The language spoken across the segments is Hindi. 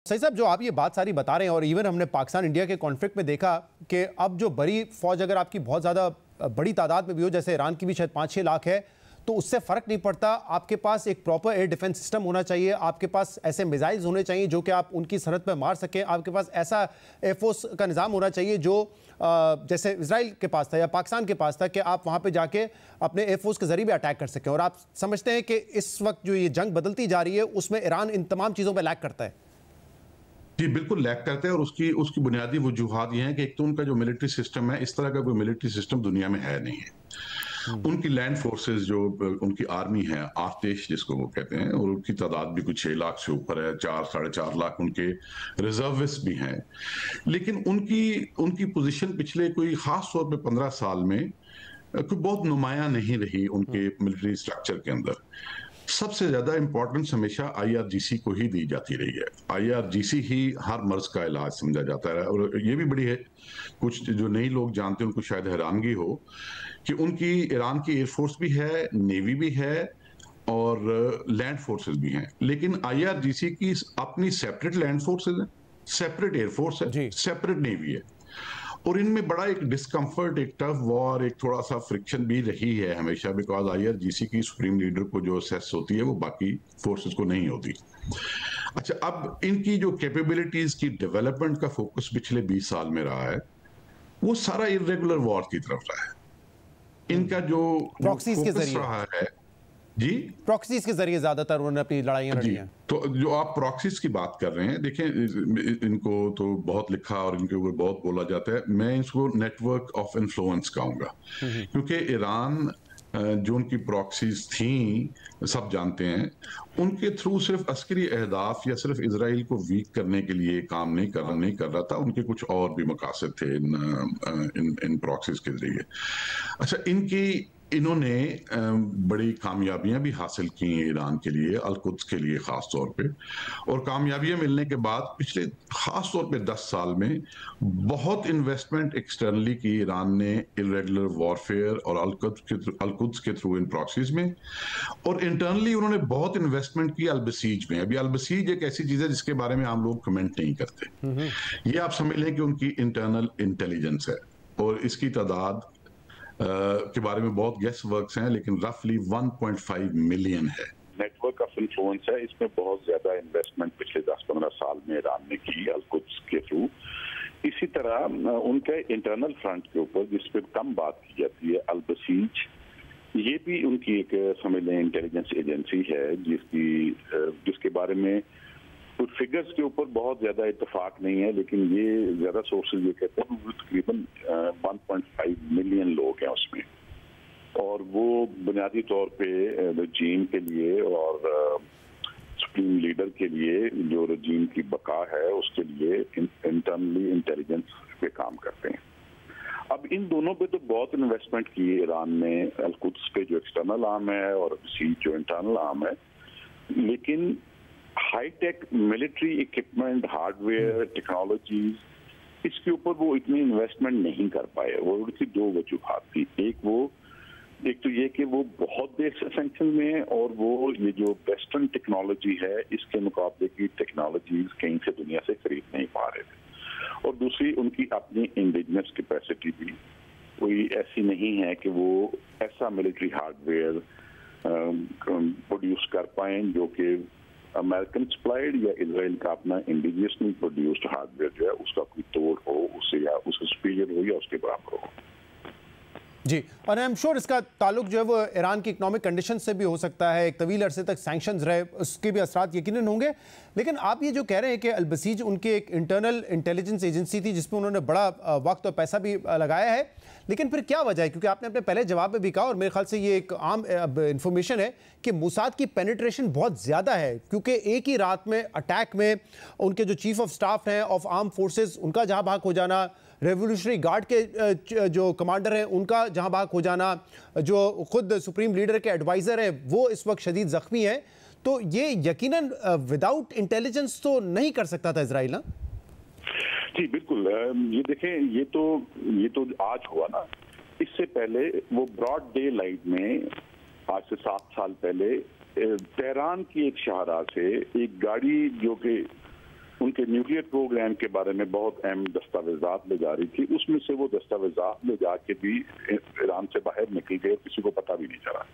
सही साहब, जो आप ये बात सारी बता रहे हैं और इवन हमने पाकिस्तान इंडिया के कॉन्फ्लिक्ट में देखा कि अब जो बड़ी फौज अगर आपकी बहुत ज़्यादा बड़ी तादाद में भी हो, जैसे ईरान की भी शायद 5-6 लाख है, तो उससे फ़र्क नहीं पड़ता। आपके पास एक प्रॉपर एयर डिफेंस सिस्टम होना चाहिए, आपके पास ऐसे मिसाइल्स होने चाहिए जो कि आप उनकी सरहद पर मार सकें, आपके पास ऐसा एयरफोर्स का निज़ाम होना चाहिए जो जैसे इजराइल के पास था या पाकिस्तान के पास था कि आप वहाँ पे जाके अपने एयरफोर्स के जरिए भी अटैक कर सकें। और आप समझते हैं कि इस वक्त जो ये जंग बदलती जा रही है उसमें ईरान इन तमाम चीज़ों पर लैग करता है? जी बिल्कुल लैग करते हैं, और उसकी उसकी बुनियादी वजूहात ये हैं कि एक तो उनका जो मिलिट्री सिस्टम है, इस तरह का कोई मिलिट्री सिस्टम दुनिया में है नहीं है। उनकी लैंड फोर्सेस जो उनकी आर्मी है, आर्टेश जिसको वो कहते हैं, और उनकी तादाद भी कुछ 6 लाख से ऊपर है, 4-4.5 लाख उनके रिजर्विस्ट भी हैं। लेकिन उनकी उनकी पोजीशन पिछले कोई खास तौर पे 15 साल में कोई बहुत नुमाया नहीं रही उनके मिलिट्री स्ट्रक्चर के अंदर। सबसे ज्यादा इंपॉर्टेंस हमेशा आईआरजीसी को ही दी जाती रही है। आईआरजीसी ही हर मर्ज का इलाज समझा जाता है। और ये भी बड़ी है, कुछ जो नई लोग जानते हैं उनको शायद हैरानगी हो कि उनकी ईरान की एयरफोर्स भी है, नेवी भी है और लैंड फोर्सेस भी हैं, लेकिन आईआरजीसी की अपनी सेपरेट लैंड फोर्सेस है, सेपरेट एयरफोर्स है, जी। सेपरेट नेवी है। और इनमें बड़ा एक डिस्कम्फर्ट, एक टफ वॉर, एक थोड़ा सा फ्रिक्शन भी रही है हमेशा, बिकॉज आईआरजीसी की सुप्रीम लीडर को जो असेस होती है वो बाकी फोर्सेस को नहीं होती। अच्छा, अब इनकी जो कैपेबिलिटीज की डेवलपमेंट का फोकस पिछले 20 साल में रहा है, वो सारा इरेगुलर वॉर की तरफ रहा है। इनका जो प्रॉक्सीज के फोकस जरिए, रहा है जी, प्रॉक्सीज के जरिए ज्यादातर उन्होंने अपनी लड़ाइयां लड़ी जी, हैं। तो जो आप प्रॉक्सीज की बात कर रहे हैं, देखें इनको तो बहुत लिखा और इनके ऊपर बहुत बोला जाता है। मैं इसको नेटवर्क ऑफ इन्फ्लुएंस कहूंगा, क्योंकि ईरान जो उनकी प्रॉक्सीज थी सब जानते हैं, उनके थ्रू सिर्फ अस्करी अहदाफ या सिर्फ इसराइल को वीक करने के लिए काम नहीं कर रहा था। उनके कुछ और भी मकासद थे इन प्रॉक्सीज के जरिए। अच्छा, इन्होंने बड़ी कामयाबियां भी हासिल की हैं ईरान के लिए, अल-कुद्स के लिए खास तौर पे। और कामयाबियां मिलने के बाद पिछले खास तौर पे 10 साल में बहुत इन्वेस्टमेंट एक्सटर्नली की ईरान ने इरेगुलर वॉरफेयर और अल-कुद्स के थ्रू इन प्रॉक्सीज में, और इंटरनली उन्होंने बहुत इन्वेस्टमेंट की अल-बसीज में। अभी अल-बसीज एक ऐसी चीज है जिसके बारे में आम लोग कमेंट नहीं करते। ये आप समझ लें कि उनकी इंटरनल इंटेलिजेंस है, और इसकी तादाद के बारे में बहुत गेस वर्क्स हैं, लेकिन रफली 1.5 मिलियन है। नेटवर्क ऑफ इन्फ्लुएंस है, इसमें बहुत ज्यादा इन्वेस्टमेंट पिछले 10-15 साल में ईरान ने की अल-कुद्स के थ्रू। इसी तरह उनके इंटरनल फ्रंट के ऊपर जिस पर कम बात की जाती है, अल-बसीज, ये भी उनकी एक समझ लें इंटेलिजेंस एजेंसी है जिसके बारे में कुछ फिगर्स के ऊपर बहुत ज्यादा इत्तेफाक नहीं है, लेकिन ये ज्यादा सोर्सेज ये कहते हैं तकरीबन 1.5 मिलियन लोग हैं उसमें, और वो बुनियादी तौर पे रजीम के लिए और सुप्रीम लीडर के लिए, जो रजीम की बका है उसके लिए इंटरनली इंटेलिजेंस पे काम करते हैं। अब इन दोनों पे तो बहुत इन्वेस्टमेंट की है ईरान ने, अल-कुद्स पे जो एक्सटर्नल आर्म है और सी जो इंटरनल आर्म है, लेकिन high tech military equipment, hardware, technologies, इसके ऊपर वो इतनी इन्वेस्टमेंट नहीं कर पाए। वो उसकी दो वजूहात थी। एक तो ये कि वो बहुत देर से सैंक्शन में है, और वो ये जो वेस्टर्न टेक्नोलॉजी है इसके मुकाबले की टेक्नोलॉजीज कहीं से दुनिया से खरीद नहीं पा रहे थे। और दूसरी उनकी अपनी इंडिजिनस कैपेसिटी भी कोई ऐसी नहीं है कि वो ऐसा मिलिट्री हार्डवेयर प्रोड्यूस कर पाए जो कि अमेरिकन सप्लाइड या इजराइल का अपना इंडिजियसली प्रोड्यूस्ड हार्डवेयर जो है उसका कोई तोड़ हो, उससे या उससे सुपीरियर हो या उसके बराबर हो। जी, और आई एम श्योर इसका ताल्लुक जो है वो ईरान की इकोनॉमिक कंडीशन से भी हो सकता है। एक तवील अरसे तक सैंक्शंस रहे, उसके भी असरात यकीनन होंगे। लेकिन आप ये जो कह रहे हैं कि अल-बसीज उनकी एक इंटरनल इंटेलिजेंस एजेंसी थी जिसमें उन्होंने बड़ा वक्त और पैसा भी लगाया है, लेकिन फिर क्या वजह है? क्योंकि आपने अपने पहले जवाब में भी कहा, और मेरे ख्याल से ये एक आम इंफॉर्मेशन है कि मोसाद की पेनिट्रेशन बहुत ज़्यादा है, क्योंकि एक ही रात में अटैक में उनके जो चीफ ऑफ स्टाफ हैं ऑफ आर्म फोर्सेज, उनका जहाँ भाग हो जाना, रेवोल्यूशनरी गार्ड के जो कमांडर हैं उनका जहाँ भाग हो जाना, जो खुद सुप्रीम लीडर के एडवाइज़र हैं वो इस वक्त शदीद ज़ख्मी हैं। तो ये यकीनन विदाउट इंटेलिजेंस तो नहीं कर सकता था इजराइल ना? जी बिल्कुल। ये देखें, ये तो आज हुआ ना, इससे पहले वो ब्रॉड डे लाइट में आज से 7 साल पहले तेहरान की एक शाहराह से एक गाड़ी जो कि उनके न्यूक्लियर प्रोग्राम के बारे में बहुत अहम दस्तावेजात ले जा रही थी। उसमें से वो दस्तावेजात ले जाके भी ईरान से बाहर निकल गए, किसी को पता भी नहीं चला।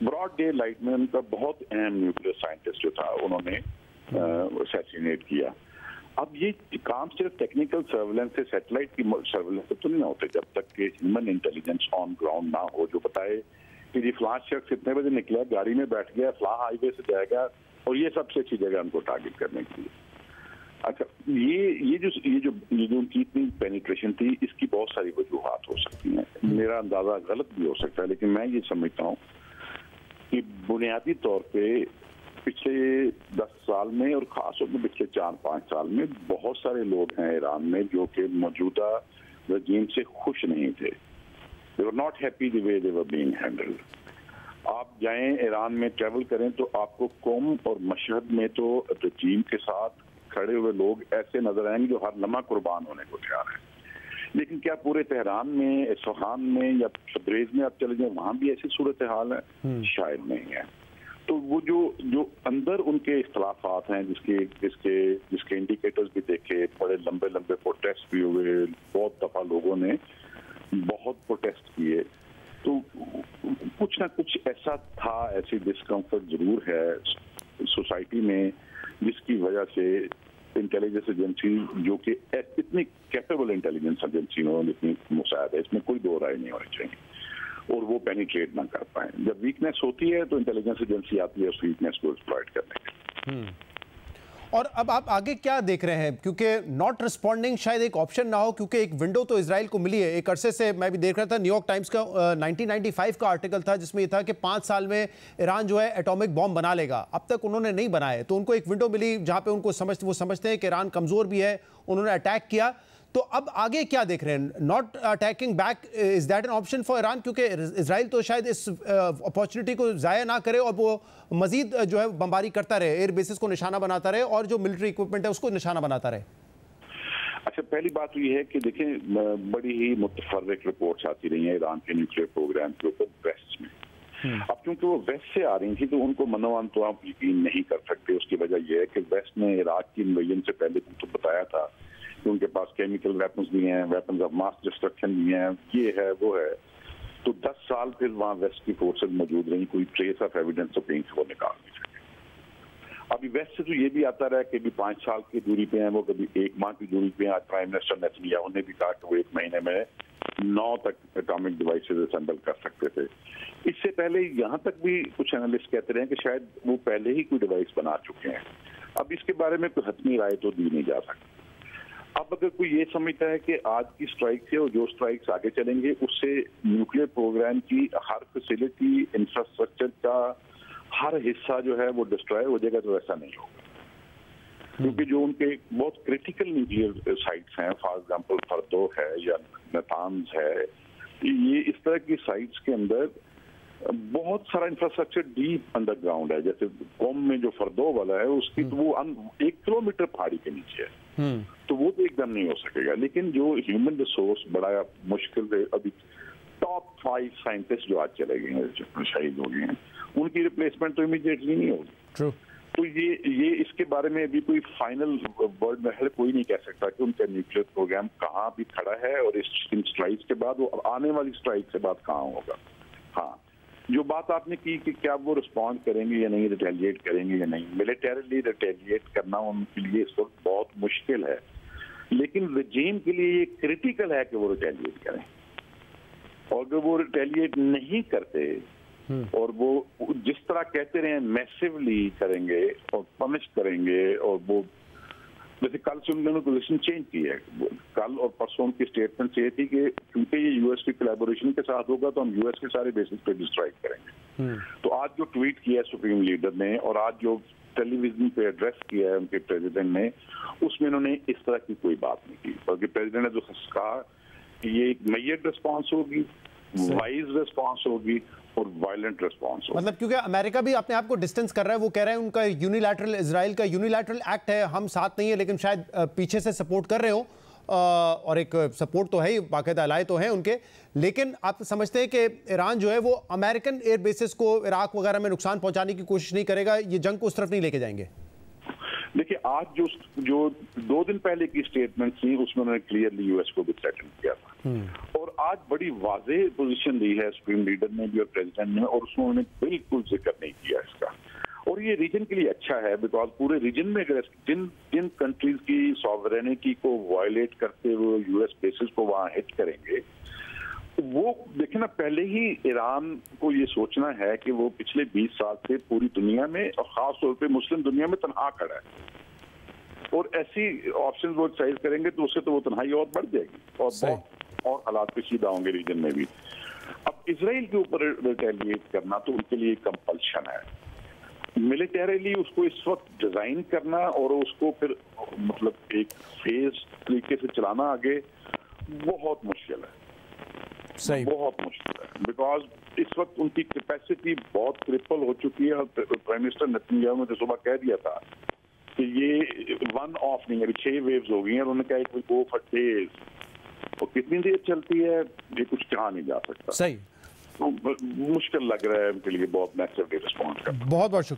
ब्रॉड डे लाइट में उनका बहुत अहम न्यूक्लियर साइंटिस्ट जो था उन्होंने असैसिनेट किया। अब ये काम सिर्फ टेक्निकल सर्वेलेंस से, सैटेलाइट की सर्वेलेंस से तो नहीं होते जब तक कि ह्यूमन इंटेलिजेंस ऑन ग्राउंड ना हो, जो बताए कि ये फलां शख्स इतने बजे निकला, गाड़ी में बैठ गया, फलां हाईवे से जाएगा और ये सबसे अच्छी जगह उनको टारगेट करने के लिए। अच्छा, ये जो उनकी इतनी पेनिट्रेशन थी, इसकी बहुत सारी वजूहात हो सकती हैं। मेरा अंदाजा गलत भी हो सकता है, लेकिन मैं ये समझता हूँ कि बुनियादी तौर पे पिछले 10 साल में और खासतौर पर पिछले 4-5 साल में बहुत सारे लोग हैं ईरान में जो कि मौजूदा रजीम से खुश नहीं थे। They were not happy the way they were being handled. आप जाएं ईरान में ट्रैवल करें तो आपको कोम और मशहद में तो रजीम के साथ खड़े हुए लोग ऐसे नजर आएंगे जो हर लम्हा कुर्बान होने को तैयार है। लेकिन क्या पूरे तेहरान में, इस्फहान में या तब्रेज में आप चले जाएं, वहां भी ऐसी सूरत हाल है? शायद नहीं है। तो वो जो अंदर उनके इख्तलाफात हैं, जिसके इंडिकेटर्स भी देखे, बड़े लंबे लंबे प्रोटेस्ट भी हुए, बहुत दफा लोगों ने बहुत प्रोटेस्ट किए, तो कुछ ना कुछ ऐसा था, ऐसी डिस्कम्फर्ट जरूर है सोसाइटी में, जिसकी वजह से इंटेलिजेंस एजेंसी, जो कि इतनी कैपेबल इंटेलिजेंस एजेंसी में इतनी मुसायद है, इसमें कोई दो राय नहीं होनी चाहिए, और वो पेनिट्रेट ना कर पाए। जब वीकनेस होती है तो इंटेलिजेंस एजेंसी आती है उस वीकनेस को एक्सप्लॉइट करने के। और अब आप आगे क्या देख रहे हैं, क्योंकि नॉट रिस्पॉन्डिंग शायद एक ऑप्शन ना हो, क्योंकि एक विंडो तो इजराइल को मिली है एक अरसे से। मैं भी देख रहा था न्यूयॉर्क टाइम्स का 1995 का आर्टिकल था जिसमें यह था कि 5 साल में ईरान जो है एटॉमिक बॉम्ब बना लेगा। अब तक उन्होंने नहीं बनाए, तो उनको एक विंडो मिली जहां पे उनको वो समझते हैं कि ईरान कमजोर भी है, उन्होंने अटैक किया। तो अब आगे क्या देख रहे हैं? Not attacking back, is that an option for Iran? क्योंकि इजराइल तो शायद इस अपॉर्चुनिटी को जाया ना करे और वो मजीद जो है बमबारी करता रहे, एयर बेसिस को निशाना बनाता रहे और जो मिलिट्री इक्विपमेंट है उसको निशाना बनाता रहे। अच्छा, पहली बात तो ये है कि देखें, बड़ी ही मुतफर्रिक रिपोर्ट्स आती रही हैं ईरान के न्यूक्लियर प्रोग्राम के ऊपर वेस्ट में। अब क्योंकि वो वेस्ट से आ रही थी तो उनको मनोवान तो आप यकीन नहीं कर सकते। उसकी वजह यह है कि वेस्ट ने इराक की इन्वेजन से पहले तो बताया था कि उनके पास केमिकल वेपन्स भी हैं, वेपन्स ऑफ मास डिस्ट्रक्शन भी हैं, ये है वो है। तो 10 साल फिर वहां वेस्ट की फोर्सेज मौजूद रही, कोई ट्रेस ऑफ एविडेंस तो कहीं से वो निकाल नहीं सके। अभी वेस्ट से तो ये भी आता रहा कि 5 साल की दूरी पे हैं वो, कभी 1 माह की दूरी पे हैं। आज प्राइम मिनिस्टर नेतन्याहू ने भी कहा कि वो 1 महीने में 9 तक एटॉमिक डिवाइसेज असेंबल कर सकते थे। इससे पहले यहाँ तक भी कुछ एनालिस्ट कहते रहे कि शायद वो पहले ही कोई डिवाइस बना चुके हैं। अब इसके बारे में कोई हतमी राय तो दी नहीं जा सकती। अब अगर कोई ये समझता है कि आज की स्ट्राइक से और जो स्ट्राइक्स आगे चलेंगे उससे न्यूक्लियर प्रोग्राम की हर फैसिलिटी, इंफ्रास्ट्रक्चर का हर हिस्सा जो है वो डिस्ट्रॉय हो जाएगा, तो ऐसा नहीं होगा। क्योंकि जो उनके बहुत क्रिटिकल न्यूक्लियर साइट्स हैं, फॉर एग्जांपल फर्दो है या नतान्ज है, ये इस तरह की साइट्स के अंदर बहुत सारा इंफ्रास्ट्रक्चर डीप अंडरग्राउंड है। जैसे कोम में जो फर्दो वाला है उसकी तो वो 1 किलोमीटर पहाड़ी के नीचे है, तो वो तो एकदम नहीं हो सकेगा। लेकिन जो ह्यूमन रिसोर्स बड़ा मुश्किल है, अभी टॉप 5 साइंटिस्ट जो आज चले गए हैं, शहीद हो गए हैं, उनकी रिप्लेसमेंट तो इमीडिएटली नहीं होगी। तो ये इसके बारे में अभी कोई फाइनल वर्ड में है, कोई नहीं कह सकता कि उनका न्यूक्लियर प्रोग्राम कहाँ भी खड़ा है और इन स्ट्राइक के बाद, वो आने वाली स्ट्राइक के बाद कहाँ होगा। हाँ, जो बात आपने की कि क्या वो रिस्पॉन्ड करेंगे या नहीं, रिटेलिएट करेंगे या नहीं, मिलिटरीली रिटेलिएट करना उनके लिए इस वक्त बहुत मुश्किल है, लेकिन रजीम के लिए ये क्रिटिकल है कि वो रिटेलिएट करें। और अगर वो रिटेलिएट नहीं करते और वो जिस तरह कहते रहे मैसिवली करेंगे और पनिश करेंगे, और वो जैसे कल से उन्होंने पोजीशन चेंज की है, कल और परसों की स्टेटमेंट ये थी कि क्योंकि ये यूएस की कोलैबोरेशन के साथ होगा तो हम यूएस के सारे बेसिस पे डिस्ट्राइक करेंगे। तो आज जो ट्वीट किया सुप्रीम लीडर ने और आज जो टेलीविजन पे एड्रेस किया है उनके प्रेसिडेंट ने, उसमें उन्होंने इस तरह की कोई बात नहीं की, बल्कि प्रेसिडेंट ने जो कहा कि ये एक मेजर्ड रिस्पॉन्स होगी, वाइज रिस्पॉन्स होगी और वायलेंट रिस्पॉन्स होगा। मतलब क्योंकि अमेरिका भी अपने आप को डिस्टेंस कर रहा है, वो कह रहे हैं उनका यूनिलैटरल, इजराइल का यूनिलैटरल एक्ट है, हम साथ नहीं है, लेकिन शायद पीछे से सपोर्ट कर रहे हो, और एक सपोर्ट तो है ही, बाकायदा अलाय तो है उनके। लेकिन आप समझते हैं कि ईरान जो है वो अमेरिकन एयर बेसिस को इराक वगैरह में नुकसान पहुंचाने की कोशिश नहीं करेगा, ये जंग को उस तरफ नहीं लेके जाएंगे? देखिए आज जो 2 दिन पहले की स्टेटमेंट थी उसमें उन्होंने क्लियरली यूएस को भी थ्रेटन किया था और आज बड़ी वाज़ेह पोजीशन ली है सुप्रीम लीडर ने भी और प्रेसिडेंट ने, और उसमें उन्होंने बिल्कुल जिक्र नहीं किया इसका। और ये रीजन के लिए अच्छा है बिकॉज पूरे रीजन में अगर जिन कंट्रीज की सॉवरेनिटी को वायलेट करते हुए यूएस बेसिस को वहां हिट करेंगे, वो देखे ना, पहले ही ईरान को ये सोचना है कि वो पिछले 20 साल से पूरी दुनिया में और खास तौर पे मुस्लिम दुनिया में तनहा खड़ा है और ऐसी ऑप्शन वो एक्सरसाइज करेंगे तो उससे तो वो तन्हाई और बढ़ जाएगी और हालात पेचीदा होंगे रीजन में भी। अब इसराइल के ऊपर रिटेलिएट करना तो उनके लिए कंपल्शन है, मिलिटरीली उसको इस वक्त डिजाइन करना और उसको फिर मतलब एक फेज तरीके से चलाना आगे बहुत मुश्किल है, सही बहुत मुश्किल है बिकॉज इस वक्त उनकी कैपेसिटी बहुत क्रिपल हो चुकी है। प्राइम मिनिस्टर नेतन्याहू ने तो सुबह कह दिया था कि ये वन ऑफ नहीं है, अभी 6 वेव्स हो गई हैं, उन्होंने कहा कि गो फॉर डेज, और कितनी देर चलती है ये कुछ कहा नहीं जा सकता। सही, तो मुश्किल लग रहा है उनके लिए बहुत मैसिवली रिस्पॉन्स करना। बहुत बहुत शुक्रिया।